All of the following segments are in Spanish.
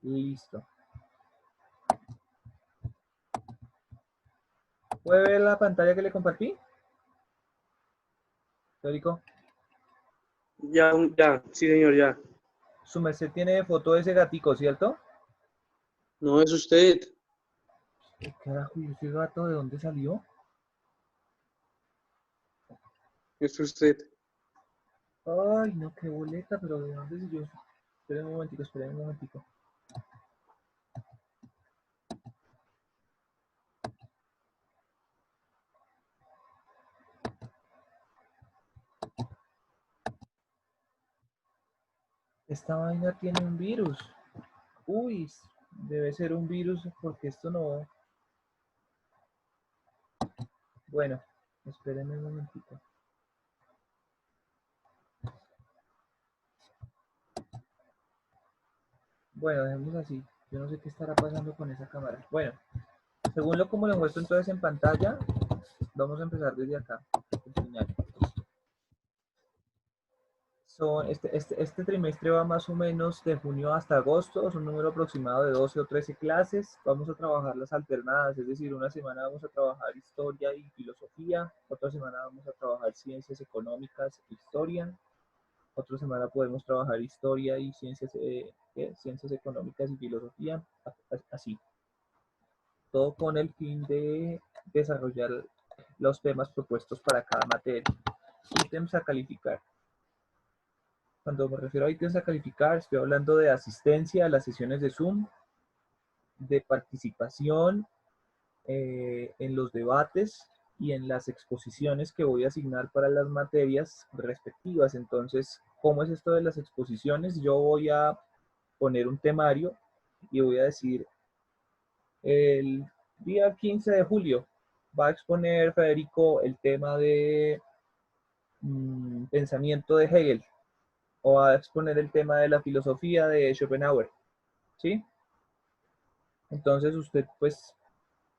Listo. ¿Puede ver la pantalla que le compartí? Federico. Ya, sí señor, ya. Su merced tiene foto de ese gatico, ¿cierto? No es usted. ¿Qué carajo? ¿Y ese gato de dónde salió? Es usted. Ay, no, qué boleta, pero ¿de dónde si yo? Esperen un momentico, esperen un momentico. Esta vaina tiene un virus. Uy, debe ser un virus porque esto no... Bueno, espérenme un momentito. Bueno, dejemos así. Yo no sé qué estará pasando con esa cámara. Bueno, según lo como lo muestro entonces en pantalla, vamos a empezar desde acá. Este trimestre va más o menos de junio hasta agosto, es un número aproximado de 12 o 13 clases. Vamos a trabajar las alternadas, es decir, una semana vamos a trabajar historia y filosofía, otra semana vamos a trabajar ciencias económicas e historia, otra semana podemos trabajar historia y ciencias económicas y filosofía, así. Todo con el fin de desarrollar los temas propuestos para cada materia. Ítems a calificar. Cuando me refiero a ítems a calificar, estoy hablando de asistencia a las sesiones de Zoom, de participación en los debates y en las exposiciones que voy a asignar para las materias respectivas. Entonces, ¿cómo es esto de las exposiciones? Yo voy a poner un temario y voy a decir, el día 15 de julio va a exponer Federico el tema de pensamiento de Hegel, o a exponer el tema de la filosofía de Schopenhauer, ¿sí? Entonces usted pues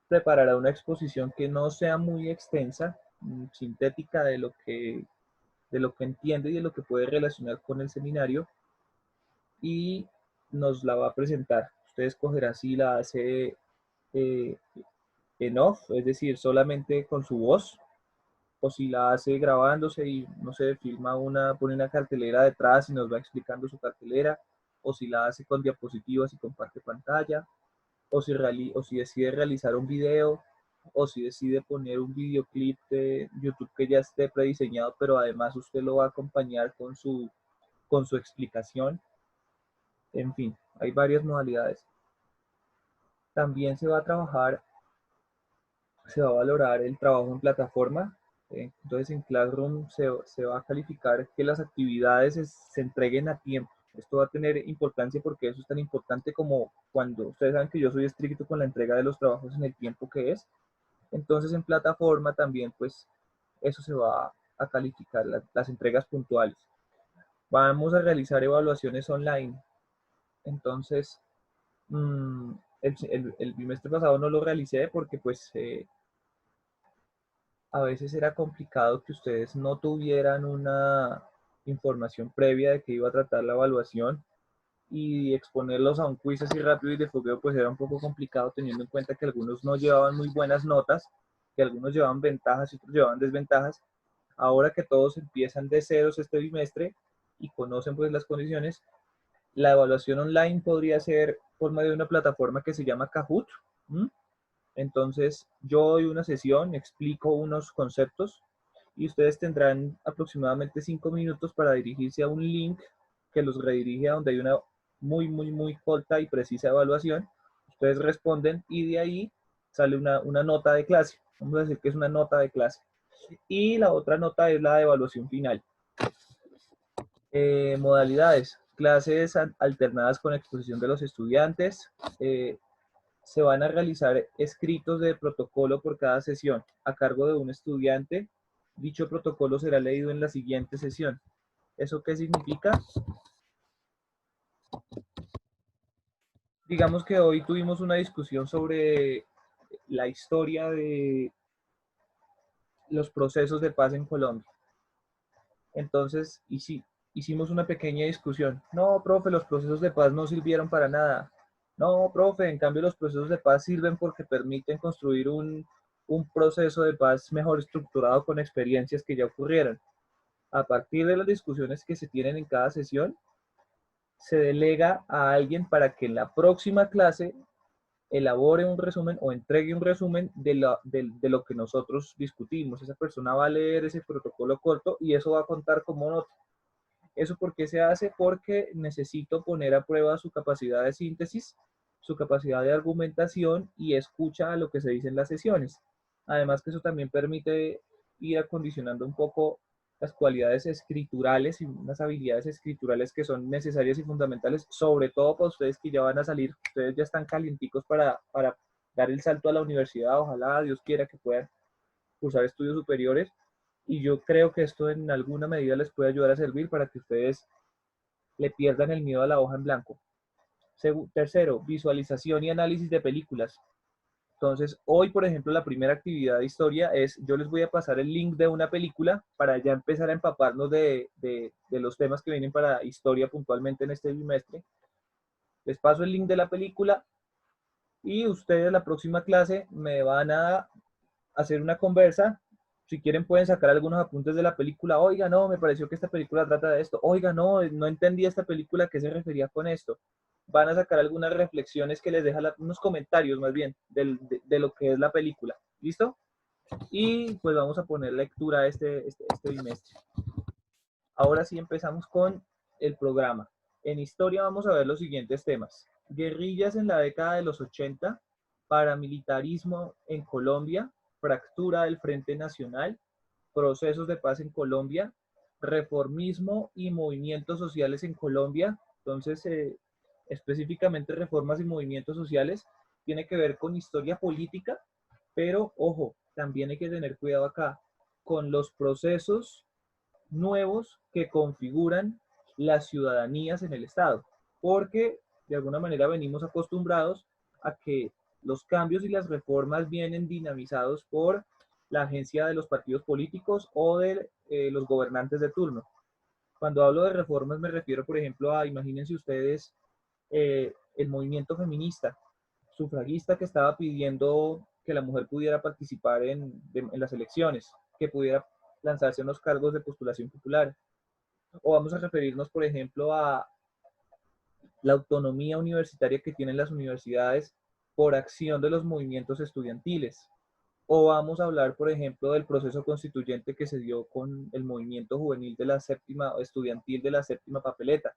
preparará una exposición que no sea muy extensa, sintética de lo que entiende y de lo que puede relacionar con el seminario, y nos la va a presentar. Usted escogerá si la hace eh, en off, es decir, solamente con su voz, o si la hace grabándose y, no sé, pone una cartelera detrás y nos va explicando su cartelera, o si la hace con diapositivas y comparte pantalla, o si decide realizar un video, o si decide poner un videoclip de YouTube que ya esté prediseñado, pero además usted lo va a acompañar con su explicación. En fin, hay varias modalidades. También se va a trabajar, se va a valorar el trabajo en plataforma. Entonces en Classroom se va a calificar que las actividades se entreguen a tiempo. Esto va a tener importancia porque eso es tan importante como cuando ustedes saben que yo soy estricto con la entrega de los trabajos en el tiempo que es. Entonces en plataforma también pues eso se va a calificar, las entregas puntuales. Vamos a realizar evaluaciones online. Entonces, el bimestre pasado no lo realicé porque pues a veces era complicado que ustedes no tuvieran una información previa de que iba a tratar la evaluación, y exponerlos a un quiz así rápido y de fogueo pues era un poco complicado, teniendo en cuenta que algunos no llevaban muy buenas notas, que algunos llevaban ventajas y otros llevaban desventajas. Ahora que todos empiezan de ceros este bimestre y conocen pues las condiciones, la evaluación online podría ser por medio de una plataforma que se llama Kahoot. Entonces yo doy una sesión, explico unos conceptos y ustedes tendrán aproximadamente 5 minutos para dirigirse a un link que los redirige a donde hay una muy corta y precisa evaluación. Ustedes responden y de ahí sale una nota de clase. Vamos a decir que es una nota de clase. Y la otra nota es la de evaluación final. Modalidades. Clases alternadas con exposición de los estudiantes. Se van a realizar escritos de protocolo por cada sesión a cargo de un estudiante. Dicho protocolo será leído en la siguiente sesión. ¿Eso qué significa? Digamos que hoy tuvimos una discusión sobre la historia de los procesos de paz en Colombia. Entonces, hicimos una pequeña discusión. No, profe, los procesos de paz no sirvieron para nada. No, profe, en cambio los procesos de paz sirven porque permiten construir un proceso de paz mejor estructurado con experiencias que ya ocurrieron. A partir de las discusiones que se tienen en cada sesión, se delega a alguien para que en la próxima clase elabore un resumen o entregue un resumen de lo que nosotros discutimos. Esa persona va a leer ese protocolo corto y eso va a contar como nota. ¿Eso por qué se hace? Porque necesito poner a prueba su capacidad de síntesis, su capacidad de argumentación y escucha a lo que se dice en las sesiones. Además que eso también permite ir acondicionando un poco las cualidades escriturales y unas habilidades escriturales que son necesarias y fundamentales, sobre todo para ustedes que ya van a salir, ustedes ya están calienticos para dar el salto a la universidad, ojalá Dios quiera que puedan cursar estudios superiores, y yo creo que esto en alguna medida les puede ayudar a servir para que ustedes le pierdan el miedo a la hoja en blanco. Tercero, visualización y análisis de películas. Entonces, hoy, por ejemplo, la primera actividad de historia es, yo les voy a pasar el link de una película para ya empezar a empaparnos de los temas que vienen para historia puntualmente en este bimestre. Les paso el link de la película y ustedes la próxima clase me van a hacer una conversa. Si quieren pueden sacar algunos apuntes de la película. Oiga, no, me pareció que esta película trata de esto. Oiga, no, no entendí esta película, ¿qué se refería con esto? Van a sacar algunas reflexiones que les deja unos comentarios más bien de lo que es la película. ¿Listo? Y pues vamos a poner lectura a este bimestre. Ahora sí empezamos con el programa. En historia vamos a ver los siguientes temas. Guerrillas en la década de los 80, paramilitarismo en Colombia, fractura del Frente Nacional, procesos de paz en Colombia, reformismo y movimientos sociales en Colombia. Entonces, específicamente reformas y movimientos sociales, tiene que ver con historia política, pero ojo, también hay que tener cuidado acá con los procesos nuevos que configuran las ciudadanías en el Estado, porque de alguna manera venimos acostumbrados a que los cambios y las reformas vienen dinamizados por la agencia de los partidos políticos o de los gobernantes de turno. Cuando hablo de reformas me refiero, por ejemplo, a, imagínense ustedes, el movimiento feminista, sufragista que estaba pidiendo que la mujer pudiera participar en las elecciones, que pudiera lanzarse a unos cargos de postulación popular. O vamos a referirnos, por ejemplo, a la autonomía universitaria que tienen las universidades por acción de los movimientos estudiantiles. O vamos a hablar, por ejemplo, del proceso constituyente que se dio con el movimiento juvenil de la séptima, estudiantil de la séptima papeleta.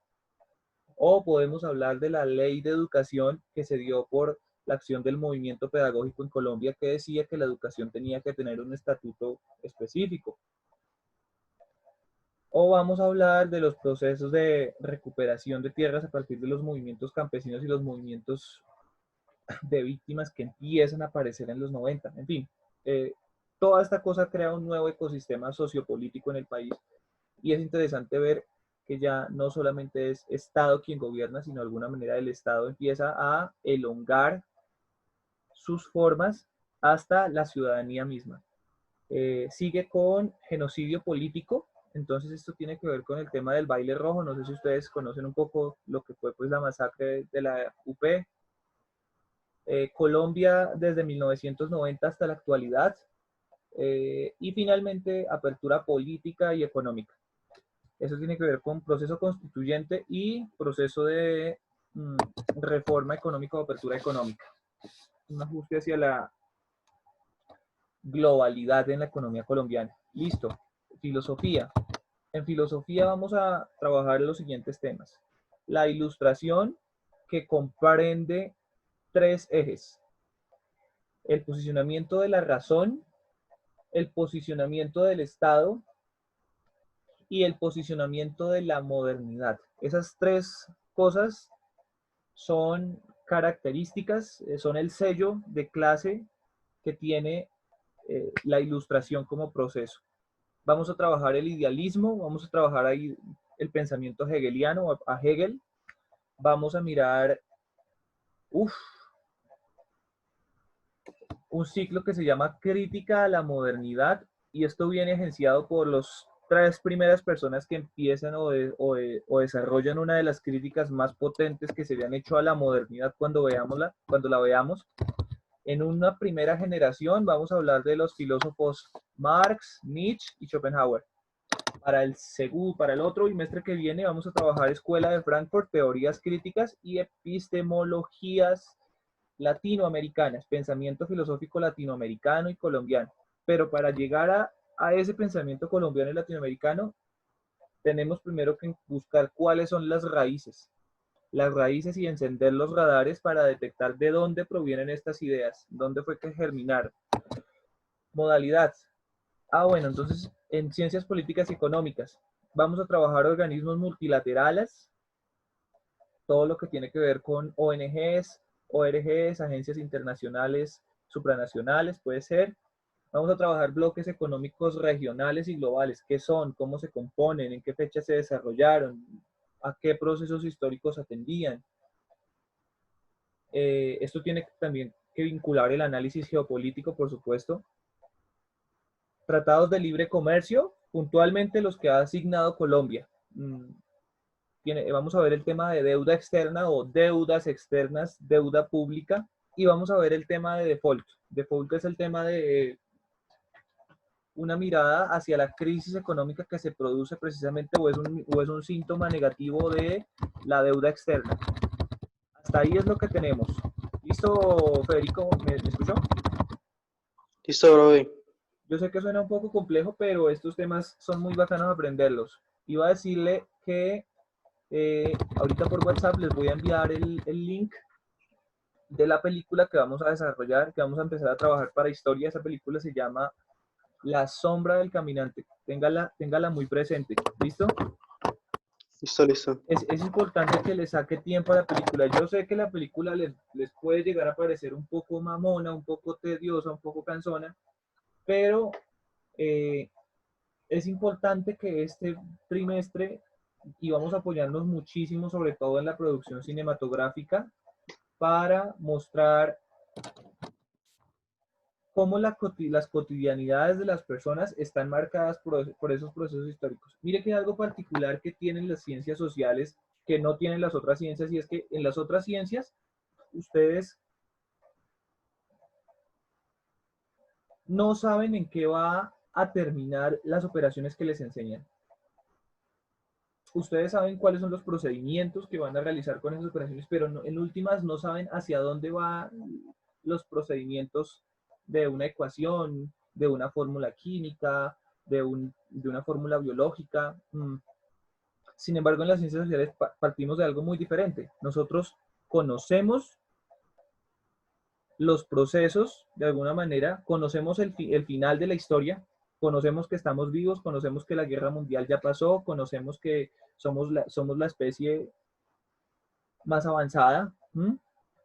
O podemos hablar de la ley de educación que se dio por la acción del movimiento pedagógico en Colombia, que decía que la educación tenía que tener un estatuto específico. O vamos a hablar de los procesos de recuperación de tierras a partir de los movimientos campesinos y los movimientos de víctimas que empiezan a aparecer en los 90. En fin, toda esta cosa crea un nuevo ecosistema sociopolítico en el país y es interesante ver que ya no solamente es Estado quien gobierna, sino de alguna manera el Estado empieza a elongar sus formas hasta la ciudadanía misma. Sigue con genocidio político, entonces esto tiene que ver con el tema del baile rojo. No sé si ustedes conocen un poco lo que fue pues la masacre de la UP. Colombia desde 1990 hasta la actualidad, y finalmente apertura política y económica. Eso tiene que ver con proceso constituyente y proceso de reforma económica o apertura económica. Un ajuste hacia la globalidad en la economía colombiana. Listo. Filosofía. En filosofía vamos a trabajar los siguientes temas. La ilustración, que comprende tres ejes: el posicionamiento de la razón, el posicionamiento del Estado y el posicionamiento de la modernidad. Esas tres cosas son características, son el sello de clase que tiene la ilustración como proceso. Vamos a trabajar el idealismo, vamos a trabajar ahí el pensamiento hegeliano, a Hegel. Vamos a mirar un ciclo que se llama Crítica a la Modernidad, y esto viene agenciado por los tres primeras personas que empiezan o desarrollan una de las críticas más potentes que se le han hecho a la modernidad cuando la veamos. En una primera generación vamos a hablar de los filósofos Marx, Nietzsche y Schopenhauer. Para el otro bimestre que viene vamos a trabajar Escuela de Frankfurt, teorías críticas y epistemologías latinoamericanas, pensamiento filosófico latinoamericano y colombiano. Pero para llegar a ese pensamiento colombiano y latinoamericano, tenemos primero que buscar cuáles son las raíces y encender los radares para detectar de dónde provienen estas ideas, dónde fue que germinaron. Modalidad. Bueno, entonces en ciencias políticas y económicas vamos a trabajar organismos multilaterales, todo lo que tiene que ver con ONGs, ORGs, agencias internacionales, supranacionales, puede ser. Vamos a trabajar bloques económicos regionales y globales. ¿Qué son? ¿Cómo se componen? ¿En qué fecha se desarrollaron? ¿A qué procesos históricos atendían? Esto tiene también que vincular el análisis geopolítico, por supuesto. Tratados de libre comercio, puntualmente los que ha asignado Colombia. Vamos a ver el tema de deuda externa o deudas externas, deuda pública, y vamos a ver el tema de default. Default es el tema de una mirada hacia la crisis económica que se produce precisamente o es un síntoma negativo de la deuda externa. Hasta ahí es lo que tenemos. ¿Listo, Federico? ¿Me escuchó? Listo, brother. Yo sé que suena un poco complejo, pero estos temas son muy bacanos aprenderlos. Iba a decirle que ahorita por WhatsApp les voy a enviar el link de la película que vamos a desarrollar, que vamos a empezar a trabajar para historia. Esa película se llama La sombra del caminante. Téngala muy presente. ¿Listo? Listo, listo. Es importante que le saque tiempo a la película. Yo sé que la película les puede llegar a parecer un poco mamona, un poco tediosa, un poco cansona, pero es importante que este trimestre, y vamos a apoyarnos muchísimo, sobre todo en la producción cinematográfica, para mostrar cómo las cotidianidades de las personas están marcadas por esos procesos históricos. Mire que hay algo particular que tienen las ciencias sociales que no tienen las otras ciencias, y es que en las otras ciencias ustedes no saben en qué va a terminar las operaciones que les enseñan. Ustedes saben cuáles son los procedimientos que van a realizar con esas operaciones, pero no, en últimas no saben hacia dónde van los procedimientos de una ecuación, de una fórmula química, de una fórmula biológica. Sin embargo, en las ciencias sociales partimos de algo muy diferente. Nosotros conocemos los procesos, de alguna manera, conocemos el final de la historia, conocemos que estamos vivos, conocemos que la guerra mundial ya pasó, conocemos que somos la especie más avanzada,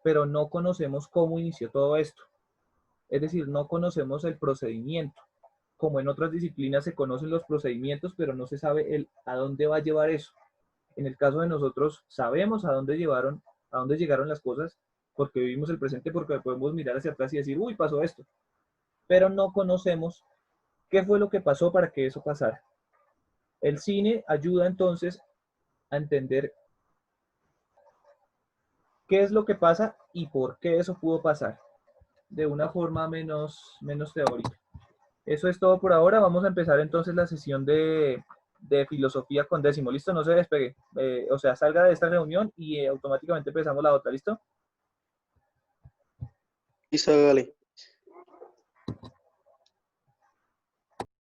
pero no conocemos cómo inició todo esto. Es decir, no conocemos el procedimiento. Como en otras disciplinas se conocen los procedimientos, pero no se sabe a dónde va a llevar eso. En el caso de nosotros, sabemos a dónde llegaron las cosas, porque vivimos el presente, porque podemos mirar hacia atrás y decir, uy, pasó esto. Pero no conocemos qué fue lo que pasó para que eso pasara. El cine ayuda entonces a entender qué es lo que pasa y por qué eso pudo pasar, de una forma menos teórica. Eso es todo por ahora. Vamos a empezar entonces la sesión de filosofía con décimo. ¿Listo? No se despegue. O sea, salga de esta reunión y automáticamente empezamos la otra. ¿Listo? Listo, dale.